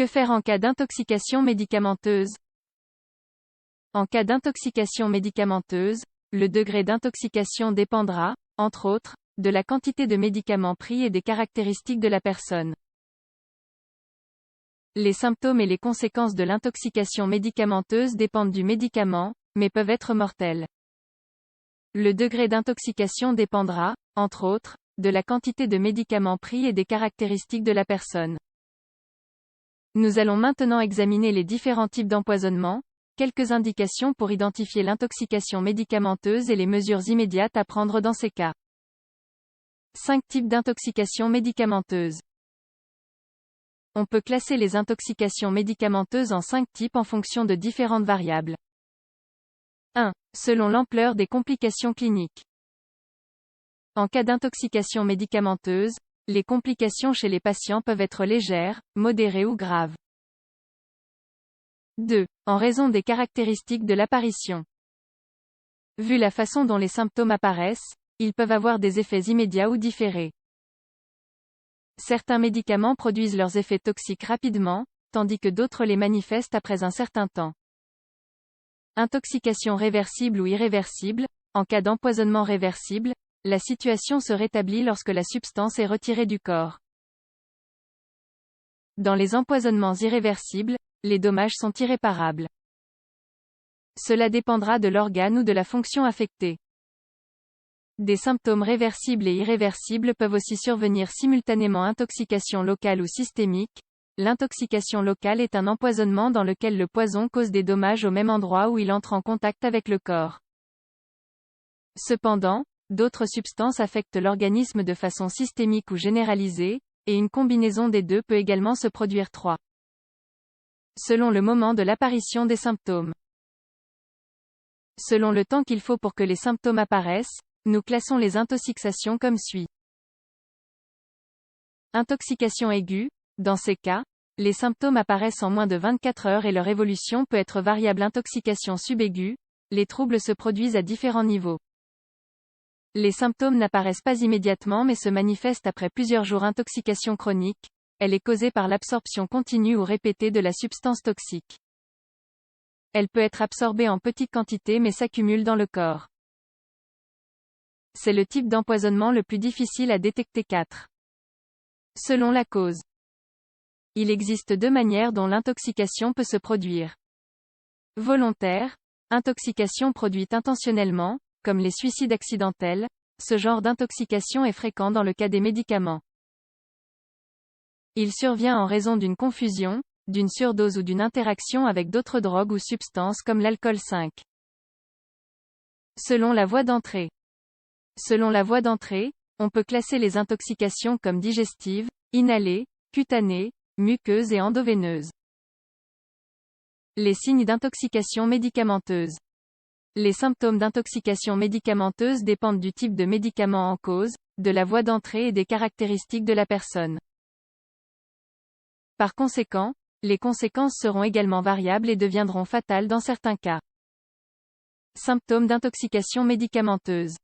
Que faire en cas d'intoxication médicamenteuse? En cas d'intoxication médicamenteuse, le degré d'intoxication dépendra, entre autres, de la quantité de médicaments pris et des caractéristiques de la personne. Les symptômes et les conséquences de l'intoxication médicamenteuse dépendent du médicament, mais peuvent être mortels. Le degré d'intoxication dépendra, entre autres, de la quantité de médicaments pris et des caractéristiques de la personne. Nous allons maintenant examiner les différents types d'empoisonnement, quelques indications pour identifier l'intoxication médicamenteuse et les mesures immédiates à prendre dans ces cas. 5 types d'intoxication médicamenteuse. On peut classer les intoxications médicamenteuses en 5 types en fonction de différentes variables. 1. Selon l'ampleur des complications cliniques. En cas d'intoxication médicamenteuse, les complications chez les patients peuvent être légères, modérées ou graves. 2. En raison des caractéristiques de l'apparition. Vu la façon dont les symptômes apparaissent, ils peuvent avoir des effets immédiats ou différés. Certains médicaments produisent leurs effets toxiques rapidement, tandis que d'autres les manifestent après un certain temps. Intoxication réversible ou irréversible. En cas d'empoisonnement réversible, la situation se rétablit lorsque la substance est retirée du corps. Dans les empoisonnements irréversibles, les dommages sont irréparables. Cela dépendra de l'organe ou de la fonction affectée. Des symptômes réversibles et irréversibles peuvent aussi survenir simultanément. Intoxication locale ou systémique. L'intoxication locale est un empoisonnement dans lequel le poison cause des dommages au même endroit où il entre en contact avec le corps. Cependant, d'autres substances affectent l'organisme de façon systémique ou généralisée, et une combinaison des deux peut également se produire. 3. Selon le moment de l'apparition des symptômes. Selon le temps qu'il faut pour que les symptômes apparaissent, nous classons les intoxications comme suit. Intoxication aiguë. Dans ces cas, les symptômes apparaissent en moins de 24 heures et leur évolution peut être variable. Intoxication subaiguë. Les troubles se produisent à différents niveaux. Les symptômes n'apparaissent pas immédiatement mais se manifestent après plusieurs jours. Intoxication chronique. Elle est causée par l'absorption continue ou répétée de la substance toxique. Elle peut être absorbée en petites quantités mais s'accumule dans le corps. C'est le type d'empoisonnement le plus difficile à détecter. 4. Selon la cause. Il existe 2 manières dont l'intoxication peut se produire. Volontaire. Intoxication produite intentionnellement, comme les suicides accidentels. Ce genre d'intoxication est fréquent dans le cas des médicaments. Il survient en raison d'une confusion, d'une surdose ou d'une interaction avec d'autres drogues ou substances comme l'alcool. 5. Selon la voie d'entrée. Selon la voie d'entrée, on peut classer les intoxications comme digestives, inhalées, cutanées, muqueuses et endoveineuses. Les signes d'intoxication médicamenteuse. Les symptômes d'intoxication médicamenteuse dépendent du type de médicament en cause, de la voie d'entrée et des caractéristiques de la personne. Par conséquent, les conséquences seront également variables et deviendront fatales dans certains cas. Symptômes d'intoxication médicamenteuse.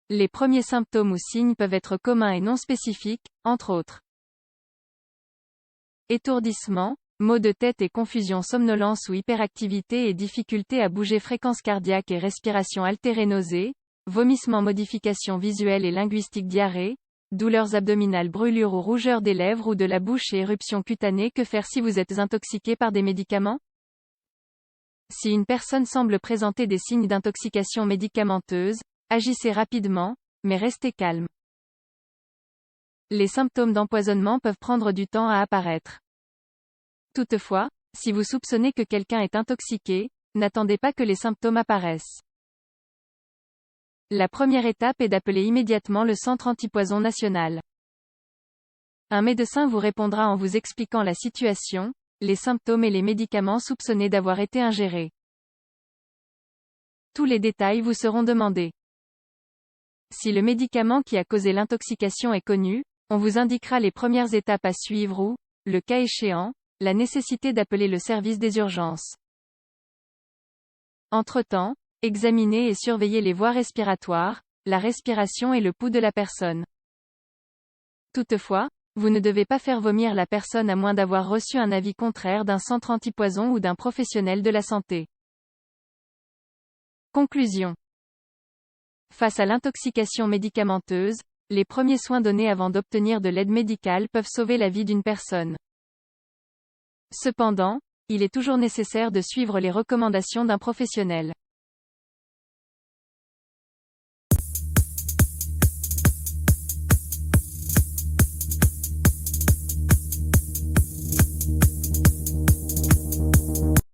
Les premiers symptômes ou signes peuvent être communs et non spécifiques, entre autres. Étourdissement, maux de tête et confusion, somnolence ou hyperactivité et difficulté à bouger, fréquence cardiaque et respiration altérée, nausées, vomissements, modifications visuelles et linguistiques, diarrhée, douleurs abdominales, brûlures ou rougeur des lèvres ou de la bouche et éruptions cutanées. Que faire si vous êtes intoxiqué par des médicaments? Si une personne semble présenter des signes d'intoxication médicamenteuse, agissez rapidement, mais restez calme. Les symptômes d'empoisonnement peuvent prendre du temps à apparaître. Toutefois, si vous soupçonnez que quelqu'un est intoxiqué, n'attendez pas que les symptômes apparaissent. La première étape est d'appeler immédiatement le centre antipoison national. Un médecin vous répondra en vous expliquant la situation, les symptômes et les médicaments soupçonnés d'avoir été ingérés. Tous les détails vous seront demandés. Si le médicament qui a causé l'intoxication est connu, on vous indiquera les premières étapes à suivre ou, le cas échéant, la nécessité d'appeler le service des urgences. Entre-temps, examinez et surveillez les voies respiratoires, la respiration et le pouls de la personne. Toutefois, Vous ne devez pas faire vomir la personne à moins d'avoir reçu un avis contraire d'un centre antipoison ou d'un professionnel de la santé. Conclusion. Face à l'intoxication médicamenteuse, les premiers soins donnés avant d'obtenir de l'aide médicale peuvent sauver la vie d'une personne. Cependant, il est toujours nécessaire de suivre les recommandations d'un professionnel.